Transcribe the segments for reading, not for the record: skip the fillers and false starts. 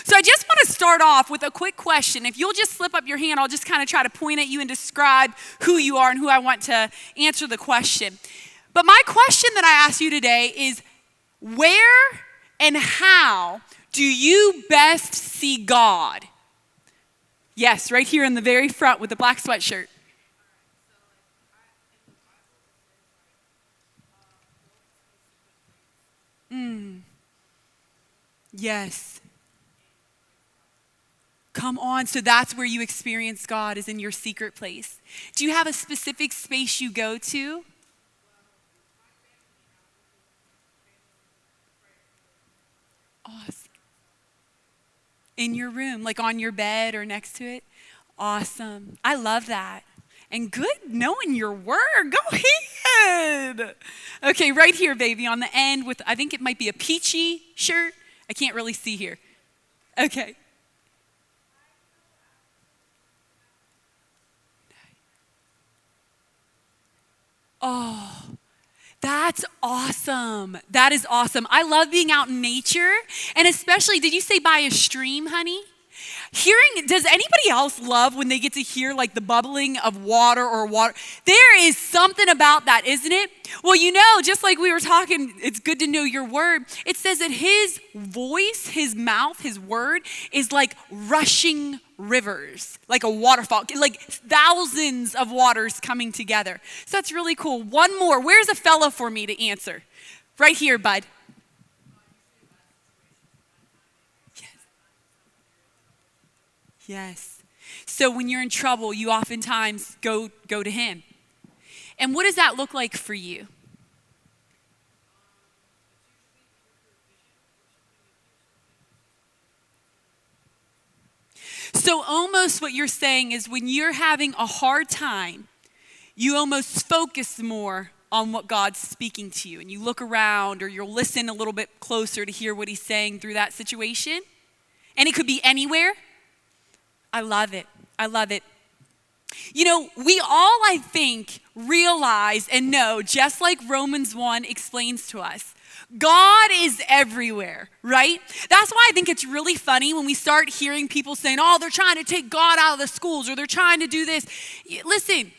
So I just want to start off with a quick question. If you'll just slip up your hand, I'll just kind of try to point at you and describe who you are and who I want to answer the question. But my question that I ask you today is, where and how do you best see God? Yes, right here in the very front with the black sweatshirt. Yes. Come on, so that's where you experience God, is in your secret place. Do you have a specific space you go to? Awesome. In your room, like on your bed or next to it? Awesome. I love that. And good knowing your word. Go ahead. Okay, right here, baby, on the end with, I think it might be a peachy shirt. I can't really see here. Okay. Oh, that's awesome. That is awesome. I love being out in nature. And especially, did you say by a stream, honey? Does anybody else love when they get to hear like the bubbling of water or water? There is something about that, isn't it? Well, you know, just like we were talking, it's good to know your word. It says that his voice, his mouth, his word is like rushing rivers, like a waterfall, like thousands of waters coming together. So that's really cool. One more. Where's a fella for me to answer? Right here, bud. Yes. So when you're in trouble, you oftentimes go to him. And what does that look like for you? So almost what you're saying is when you're having a hard time, you almost focus more on what God's speaking to you. And you look around or you'll listen a little bit closer to hear what he's saying through that situation. And it could be anywhere. I love it. I love it. You know, we all, I think, realize and know, just like Romans 1 explains to us, God is everywhere, right? That's why I think it's really funny when we start hearing people saying, oh, they're trying to take God out of the schools or they're trying to do this. Listen,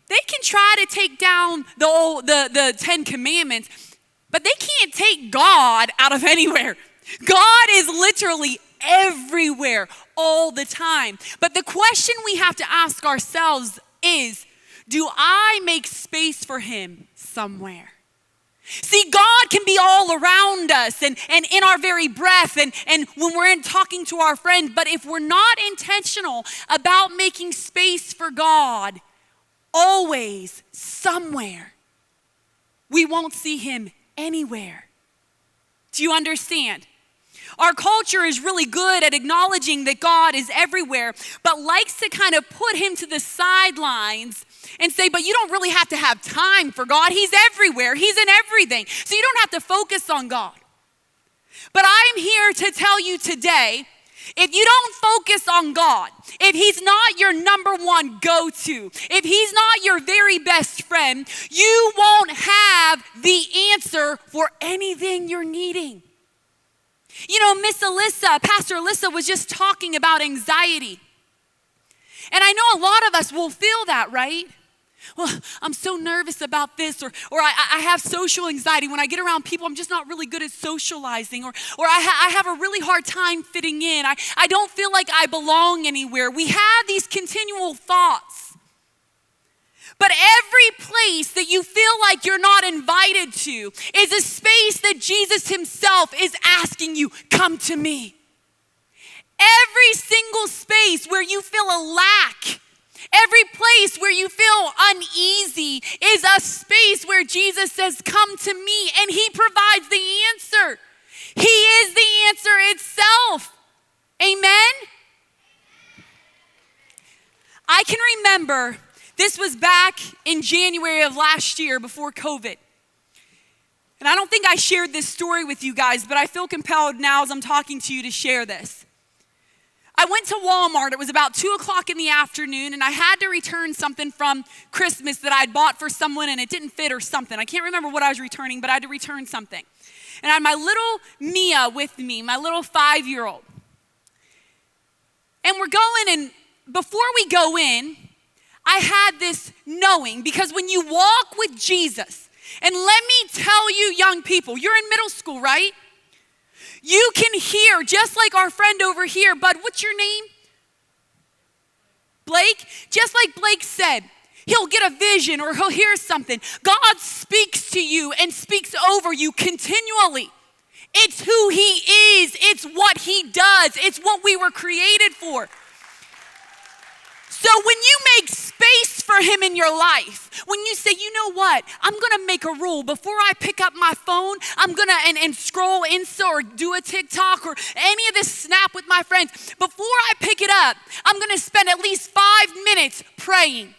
they can try to take down the 10 Commandments, but they can't take God out of anywhere. God is literally everywhere all the time. But the question we have to ask ourselves is, do I make space for him somewhere? See, God can be all around us and in our very breath and when we're talking to our friend, but if we're not intentional about making space for God, always, somewhere, we won't see him anywhere. Do you understand? Our culture is really good at acknowledging that God is everywhere, but likes to kind of put him to the sidelines and say, but you don't really have to have time for God. He's everywhere. He's in everything. So you don't have to focus on God. But I'm here to tell you today, if you don't focus on God, if he's not your number one go-to, if he's not your very best friend, you won't have the answer for anything you're needing. You know, Pastor Alyssa was just talking about anxiety. And I know a lot of us will feel that, right? Well, I'm so nervous about this, or I have social anxiety. When I get around people, I'm just not really good at socializing, or I have a really hard time fitting in. I don't feel like I belong anywhere. We have these continual thoughts. But every place that you feel like you're not invited to is a space that Jesus himself is asking you, come to me. Every single space where you feel a lack, every place where you feel uneasy is a space where Jesus says, come to me, and he provides the answer. He is the answer itself. Amen? I can remember, this was back in January of last year before COVID. And I don't think I shared this story with you guys, but I feel compelled now as I'm talking to you to share this. I went to Walmart. It was about 2 o'clock in the afternoon, and I had to return something from Christmas that I'd bought for someone, and it didn't fit or something. I can't remember what I was returning, but I had to return something. And I had my little Mia with me, my little 5-year-old. And we're going, and before we go in, I had this knowing, because when you walk with Jesus, and let me tell you, young people, you're in middle school, right? You can hear, just like our friend over here, Bud, what's your name? Blake? Just like Blake said, he'll get a vision or he'll hear something. God speaks to you and speaks over you continually. It's who he is. It's what he does. It's what we were created for. So when you make space for him in your life, when you say, you know what, I'm going to make a rule. Before I pick up my phone, I'm going to and scroll Insta or do a TikTok or any of this snap with my friends. Before I pick it up, I'm going to spend at least 5 minutes praying.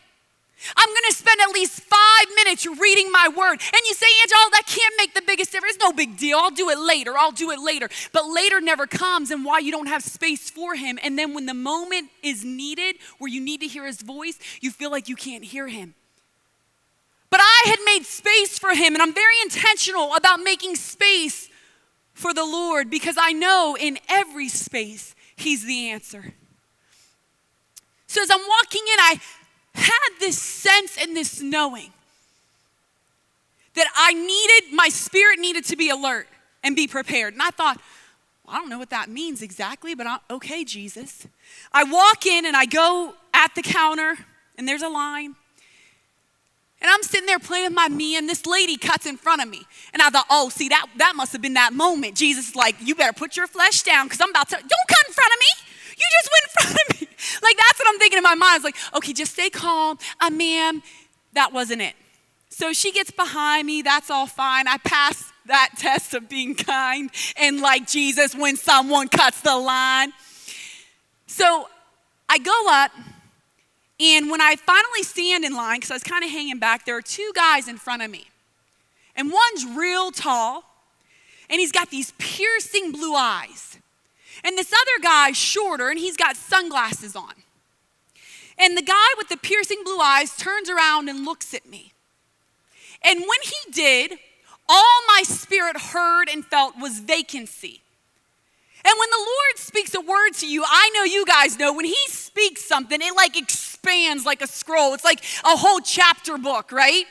I'm going to spend at least 5 minutes reading my word. And you say, Angie, oh, that can't make the biggest difference. No big deal. I'll do it later. But later never comes, and why you don't have space for him. And then when the moment is needed, where you need to hear his voice, you feel like you can't hear him. But I had made space for him, and I'm very intentional about making space for the Lord, because I know in every space, he's the answer. So as I'm walking in, I had this sense and this knowing that my spirit needed to be alert and be prepared. And I thought, well, I don't know what that means exactly, but okay, Jesus. I walk in and I go at the counter, and there's a line. And I'm sitting there playing with my me, and this lady cuts in front of me. And I thought, oh, see, that must have been that moment. Jesus is like, you better put your flesh down, because I'm about to, don't cut in front of me. You just went in front of me. Like, that's what I'm thinking in my mind. I was like, okay, just stay calm. Ma'am, that wasn't it. So she gets behind me. That's all fine. I passed that test of being kind and like Jesus when someone cuts the line. So I go up, and when I finally stand in line, because I was kind of hanging back, there are 2 guys in front of me. And one's real tall, and he's got these piercing blue eyes. And this other guy's shorter, and he's got sunglasses on. And the guy with the piercing blue eyes turns around and looks at me. And when he did, all my spirit heard and felt was vacancy. And when the Lord speaks a word to you, I know you guys know, when he speaks something, it like expands like a scroll. It's like a whole chapter book, right?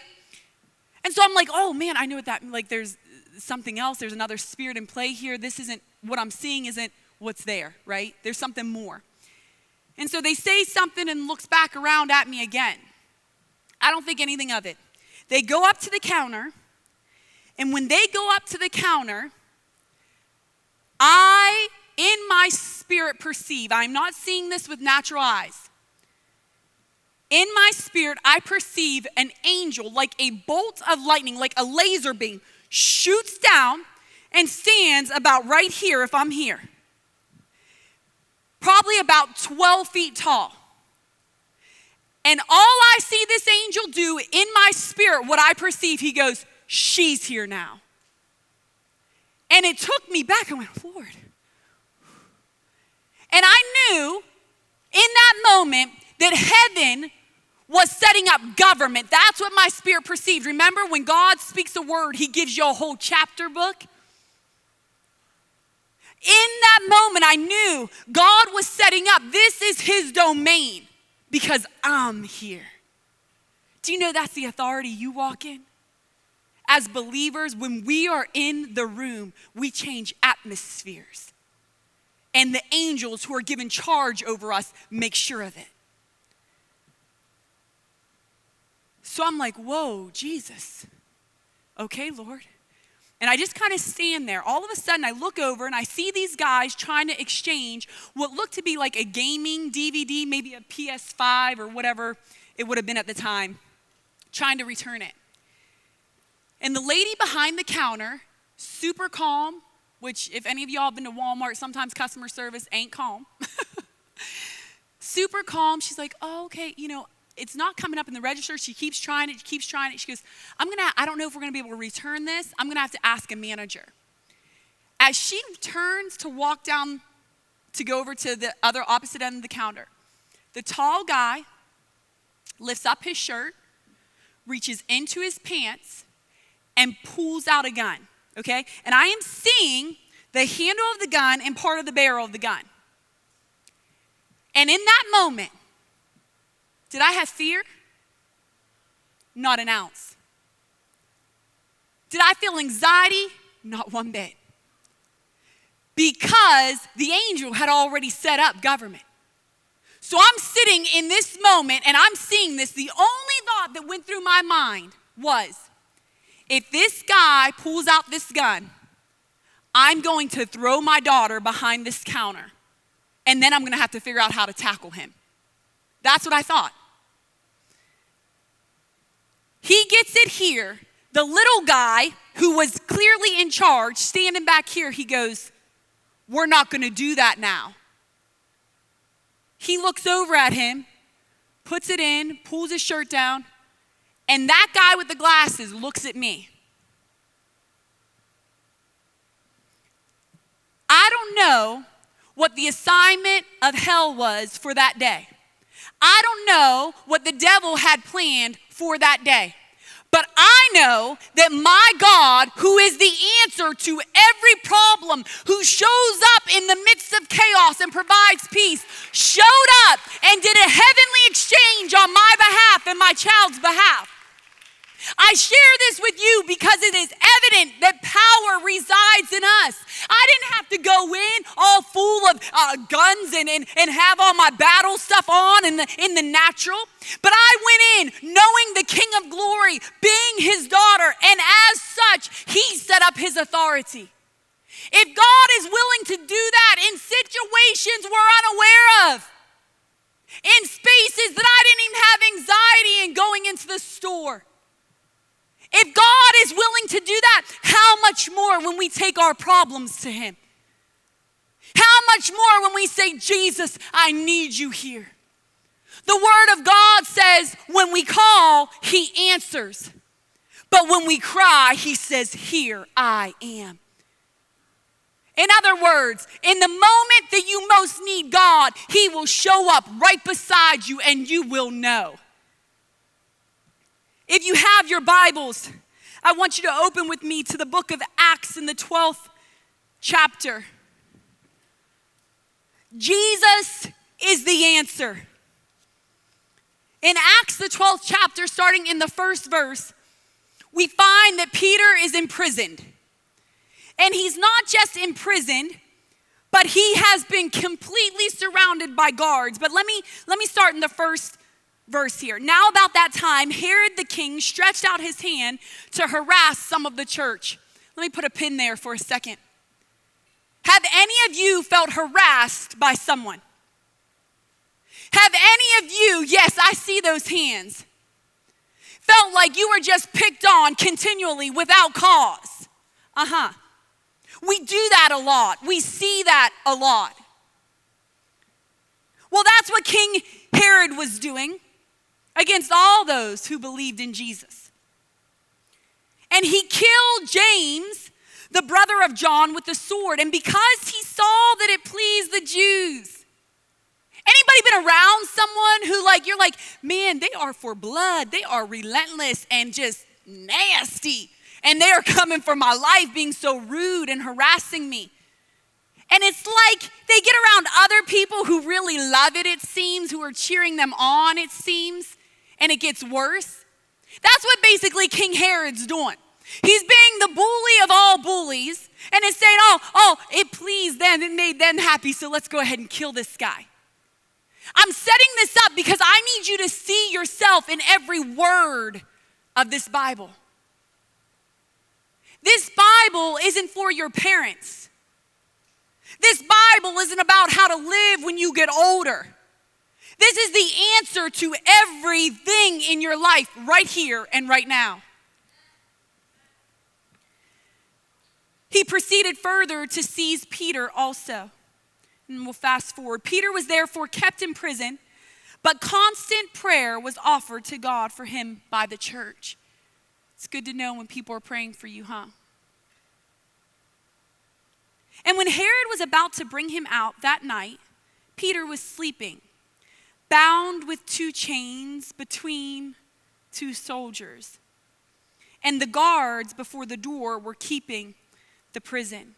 And so I'm like, oh man, I know what that, like there's something else. There's another spirit in play here. This isn't, what I'm seeing isn't what's there, right? There's something more. And so they say something and looks back around at me again. I don't think anything of it. They go up to the counter, and when they go up to the counter, I, in my spirit, perceive, I'm not seeing this with natural eyes. In my spirit, I perceive an angel, like a bolt of lightning, like a laser beam, shoots down and stands about right here if I'm here. Probably about 12 feet tall. And all I see this angel do in my spirit, what I perceive, he goes, she's here now. And it took me back. I went, Lord. And I knew in that moment that heaven was setting up government. That's what my spirit perceived. Remember, when God speaks a word, he gives you a whole chapter book. In that moment, I knew God was setting up. This is his domain because I'm here. Do you know that's the authority you walk in? As believers, when we are in the room, we change atmospheres. And the angels who are given charge over us make sure of it. So I'm like, whoa, Jesus. Okay, Lord. And I just kind of stand there. All of a sudden, I look over and I see these guys trying to exchange what looked to be like a gaming DVD, maybe a PS5 or whatever it would have been at the time, trying to return it. And the lady behind the counter, super calm, which if any of y'all have been to Walmart, sometimes customer service ain't calm. Super calm. She's like, oh, okay, it's not coming up in the register. She keeps trying it. She goes, I don't know if we're going to be able to return this. I'm going to have to ask a manager. As she turns to walk down to go over to the other opposite end of the counter, the tall guy lifts up his shirt, reaches into his pants, and pulls out a gun, okay? And I am seeing the handle of the gun and part of the barrel of the gun. And in that moment, did I have fear? Not an ounce. Did I feel anxiety? Not one bit. Because the angel had already set up government. So I'm sitting in this moment and I'm seeing this. The only thought that went through my mind was, if this guy pulls out this gun, I'm going to throw my daughter behind this counter. And then I'm going to have to figure out how to tackle him. That's what I thought. He gets it here. The little guy who was clearly in charge, standing back here, he goes, we're not going to do that now. He looks over at him, puts it in, pulls his shirt down, and that guy with the glasses looks at me. I don't know what the assignment of hell was for that day. I don't know what the devil had planned for that day. But I know that my God, who is the answer to every problem, who shows up in the midst of chaos and provides peace, showed up and did a heavenly exchange on my behalf and my child's behalf. I share this with you because it is evident that power resides in us. I didn't have to go in all full of guns and have all my battle stuff on in the natural. But I went in knowing the King of Glory, being his daughter, and as such, he set up his authority. If God is willing to do that in situations we're unaware of, in spaces that I didn't even have anxiety in going into the store, if God is willing to do that, how much more when we take our problems to him? How much more when we say, Jesus, I need you here? The word of God says when we call, he answers. But when we cry, he says, here I am. In other words, in the moment that you most need God, he will show up right beside you and you will know. If you have your Bibles, I want you to open with me to the book of Acts in the 12th chapter. Jesus is the answer. In Acts, the 12th chapter, starting in the first verse, we find that Peter is imprisoned. And he's not just imprisoned, but he has been completely surrounded by guards. But let me start in the first verse here. Now about that time, Herod the king stretched out his hand to harass some of the church. Let me put a pin there for a second. Have any of you felt harassed by someone? Have any of you, yes, I see those hands, felt like you were just picked on continually without cause? We do that a lot. We see that a lot. Well, that's what King Herod was doing against all those who believed in Jesus. And he killed James, the brother of John, with the sword. And because he saw that it pleased the Jews. Anybody been around someone who you're like, man, they are for blood. They are relentless and just nasty. And they are coming for my life, being so rude and harassing me. And it's like they get around other people who really love it seems, who are cheering them on, it seems. And it gets worse. That's what basically King Herod's doing. He's being the bully of all bullies and is saying, oh, it pleased them, it made them happy, so let's go ahead and kill this guy. I'm setting this up because I need you to see yourself in every word of this Bible. This Bible isn't for your parents. This Bible isn't about how to live when you get older. This is the answer to everything in your life right here and right now. He proceeded further to seize Peter also. And we'll fast forward. Peter was therefore kept in prison, but constant prayer was offered to God for him by the church. It's good to know when people are praying for you, huh? And when Herod was about to bring him out that night, Peter was sleeping, bound with 2 chains between 2 soldiers. And the guards before the door were keeping the prison.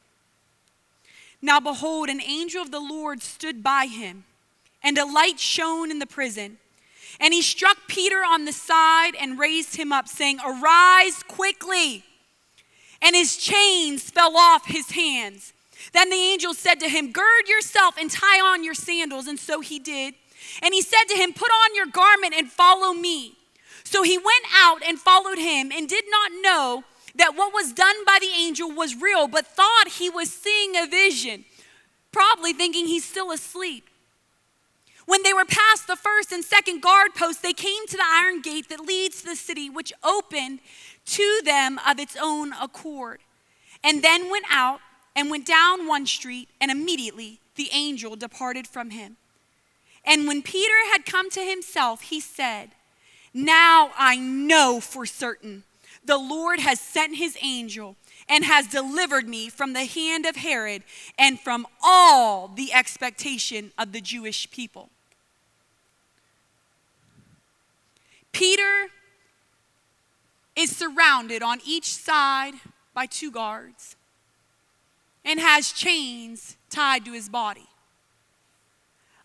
Now behold, an angel of the Lord stood by him, and a light shone in the prison. And he struck Peter on the side and raised him up, saying, "Arise quickly." And his chains fell off his hands. Then the angel said to him, "Gird yourself and tie on your sandals." And so he did. And he said to him, "Put on your garment and follow me." So he went out and followed him, and did not know that what was done by the angel was real, but thought he was seeing a vision, probably thinking he's still asleep. When they were past the first and second guard posts, they came to the iron gate that leads to the city, which opened to them of its own accord. And then went out and went down one street, and immediately the angel departed from him. And when Peter had come to himself, he said, "Now I know for certain the Lord has sent his angel and has delivered me from the hand of Herod and from all the expectation of the Jewish people." Peter is surrounded on each side by 2 guards and has chains tied to his body.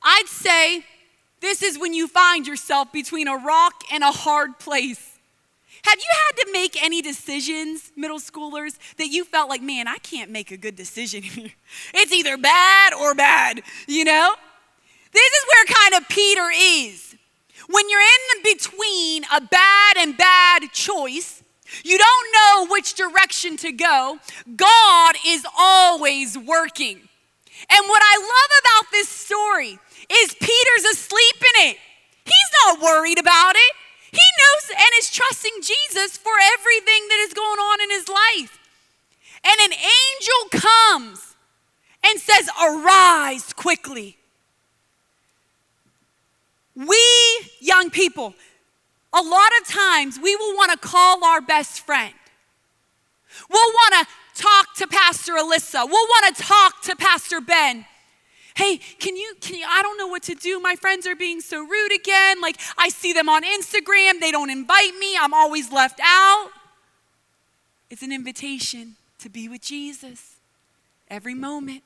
I'd say this is when you find yourself between a rock and a hard place. Have you had to make any decisions, middle schoolers, that you felt like, man, I can't make a good decision here? It's either bad or bad, you know? This is where kind of Peter is. When you're in between a bad and bad choice, you don't know which direction to go, God is always working. And what I love about this story is Peter's asleep in it. He's not worried about it. He knows and is trusting Jesus for everything that is going on in his life. And an angel comes and says, "Arise quickly." We young people, a lot of times we will want to call our best friend. We'll want to talk to Pastor Alyssa. We'll want to talk to Pastor Ben. "Hey, can you, I don't know what to do. My friends are being so rude again. Like, I see them on Instagram. They don't invite me. I'm always left out." It's an invitation to be with Jesus every moment.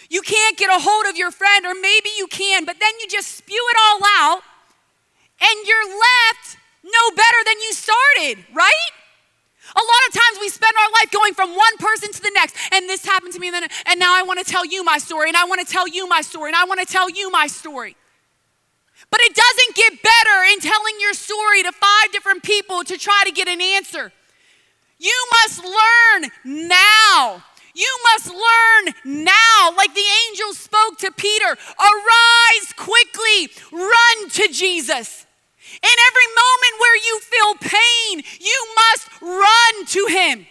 You can't get a hold of your friend, or maybe you can, but then you just spew it all out, and you're left no better than you started, right? A lot of times we spend our life going from one person to the next, and this happened to me, and now I want to tell you my story, and I want to tell you my story, and I want to tell you my story. But it doesn't get better in telling your story to 5 different people to try to get an answer. You must learn now. You must learn now, like the angel spoke to Peter. Arise quickly, run to Jesus. In every moment where you feel pain, you must run to him.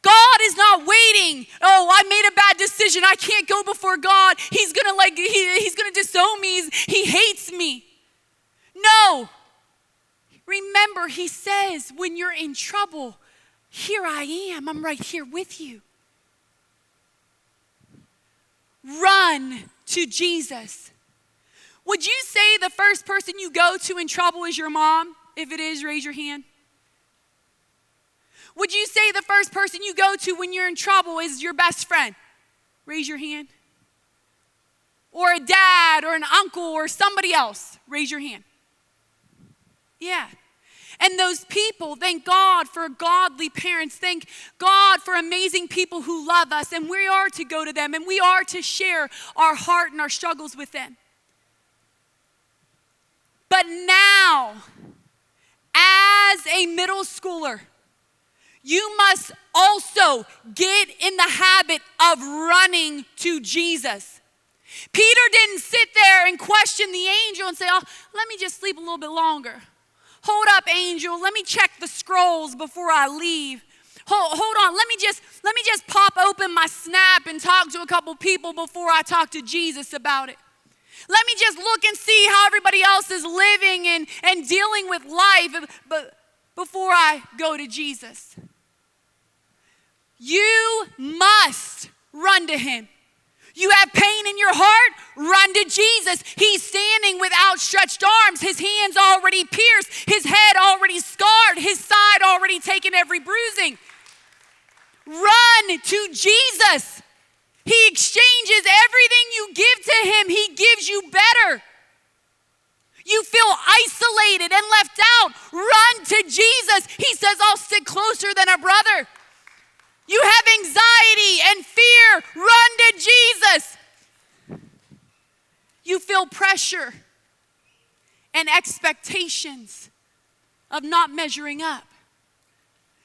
God is not waiting. "Oh, I made a bad decision. I can't go before God. He's gonna disown me. He hates me." No. Remember, he says, when you're in trouble, "Here I am. I'm right here with you." Run to Jesus. Would you say the first person you go to in trouble is your mom? If it is, raise your hand. Would you say the first person you go to when you're in trouble is your best friend? Raise your hand. Or a dad or an uncle or somebody else? Raise your hand. Yeah. And those people, thank God for godly parents. Thank God for amazing people who love us. And we are to go to them, and we are to share our heart and our struggles with them. But now, as a middle schooler, you must also get in the habit of running to Jesus. Peter didn't sit there and question the angel and say, "Oh, let me just sleep a little bit longer. Hold up, angel. Let me check the scrolls before I leave. Hold on. Let me just pop open my Snap and talk to a couple people before I talk to Jesus about it. Let me just look and see how everybody else is living and dealing with life before I go to Jesus." You must run to him. You have pain in your heart? Run to Jesus. He's standing with outstretched arms, his hands already pierced, his head already scarred, his side already taken every bruising. Run to Jesus. He exchanges everything you give to him. He to Jesus. He says, I'll stick closer than a brother. You have anxiety and fear, run to Jesus. You feel pressure and expectations of not measuring up.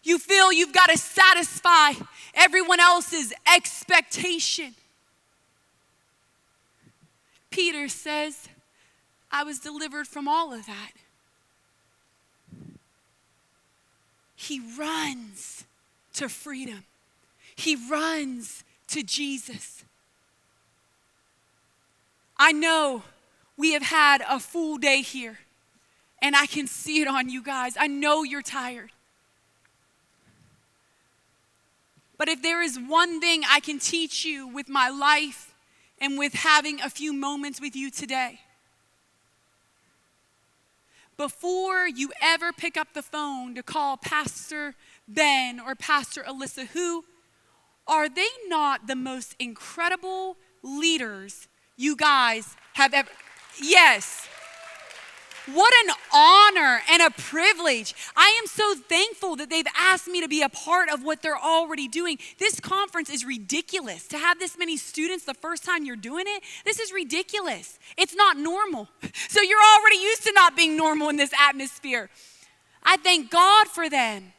You feel you've got to satisfy everyone else's expectation. Peter says, I was delivered from all of that. He runs to freedom. He runs to Jesus. I know we have had a full day here, and I can see it on you guys. I know you're tired. But if there is one thing I can teach you with my life and with having a few moments with you today, before you ever pick up the phone to call Pastor Ben or Pastor Alyssa, who are they not the most incredible leaders you guys have ever? Yes. What an honor and a privilege. I am so thankful that they've asked me to be a part of what they're already doing. This conference is ridiculous. To have this many students the first time you're doing it, this is ridiculous. It's not normal. So you're already used to not being normal in this atmosphere. I thank God for them.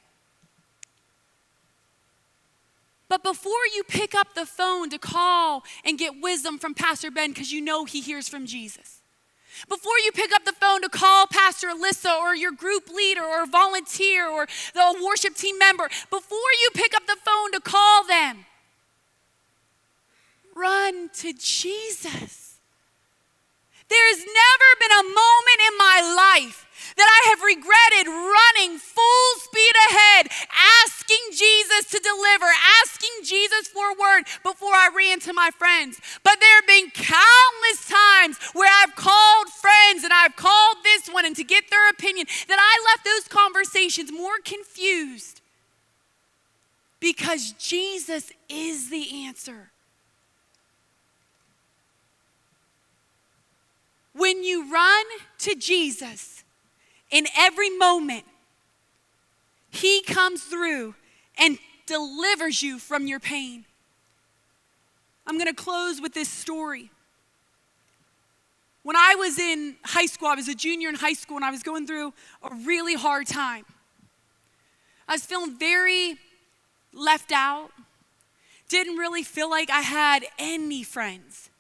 But before you pick up the phone to call and get wisdom from Pastor Ben, because you know he hears from Jesus, before you pick up the phone to call Pastor Alyssa or your group leader or volunteer or the worship team member, before you pick up the phone to call them, run to Jesus. There's never been a moment in my life that I have regretted running full speed ahead, asking Jesus to deliver, asking Jesus for a word before I ran to my friends. But there have been countless times where I've called friends and I've called this one and to get their opinion, that I left those conversations more confused because Jesus is the answer. When you run to Jesus, in every moment, he comes through and delivers you from your pain. I'm going to close with this story. When I was in high school, I was a junior in high school, and I was going through a really hard time. I was feeling very left out. Didn't really feel like I had any friends.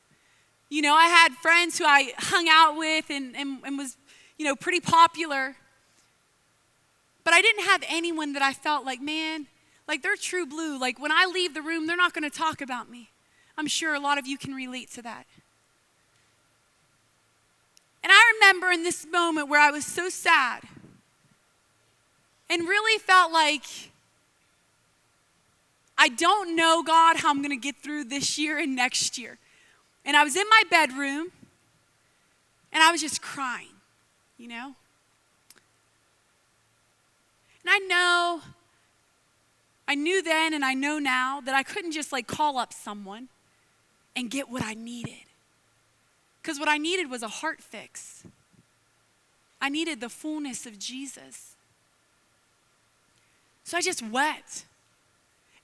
You know, I had friends who I hung out with and was, you know, pretty popular. But I didn't have anyone that I felt like, man, like they're true blue. Like when I leave the room, they're not going to talk about me. I'm sure a lot of you can relate to that. And I remember in this moment where I was so sad and really felt like, I don't know, God, how I'm going to get through this year and next year. And I was in my bedroom and I was just crying, you know? And I knew then and I know now that I couldn't just like call up someone and get what I needed. Because what I needed was a heart fix. I needed the fullness of Jesus. So I just wept.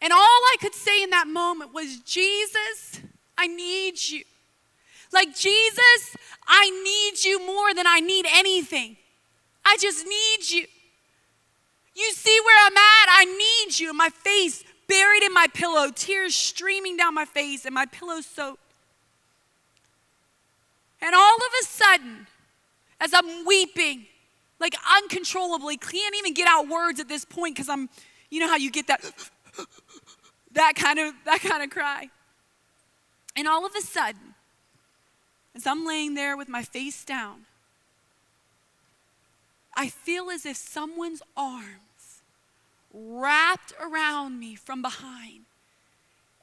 And all I could say in that moment was, Jesus, I need you. Like, Jesus, I need you more than I need anything. I just need you. You see where I'm at? I need you. My face buried in my pillow, tears streaming down my face, and my pillow soaked. And all of a sudden, as I'm weeping, like uncontrollably, can't even get out words at this point because you know how you get that kind of cry. And all of a sudden, as I'm laying there with my face down, I feel as if someone's arms wrapped around me from behind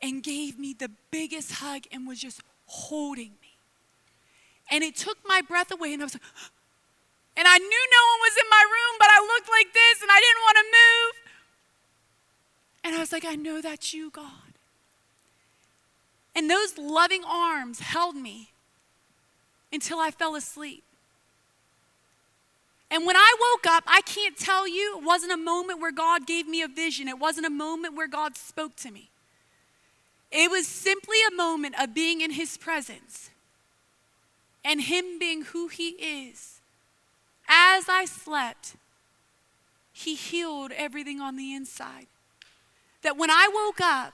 and gave me the biggest hug and was just holding me. And it took my breath away, and I was like, and I knew no one was in my room, but I looked like this and I didn't want to move. And I was like, I know that's you, God. And those loving arms held me until I fell asleep. And when I woke up, I can't tell you, it wasn't a moment where God gave me a vision. It wasn't a moment where God spoke to me. It was simply a moment of being in his presence and him being who he is. As I slept, he healed everything on the inside. That when I woke up,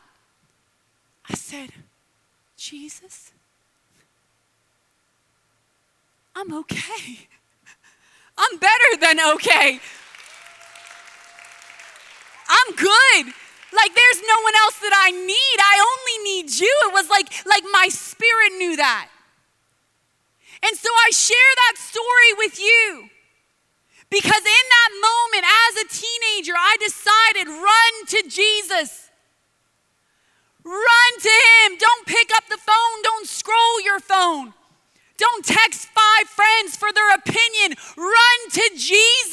I said, Jesus, I'm okay. I'm better than okay. I'm good. Like there's no one else that I need. I only need you. It was like my spirit knew that. And so I share that story with you because in that moment as a teenager, I decided run to Jesus. Run to him. Don't pick up the phone. Don't scroll your phone. Don't text 5 friends for their opinion. Run to Jesus.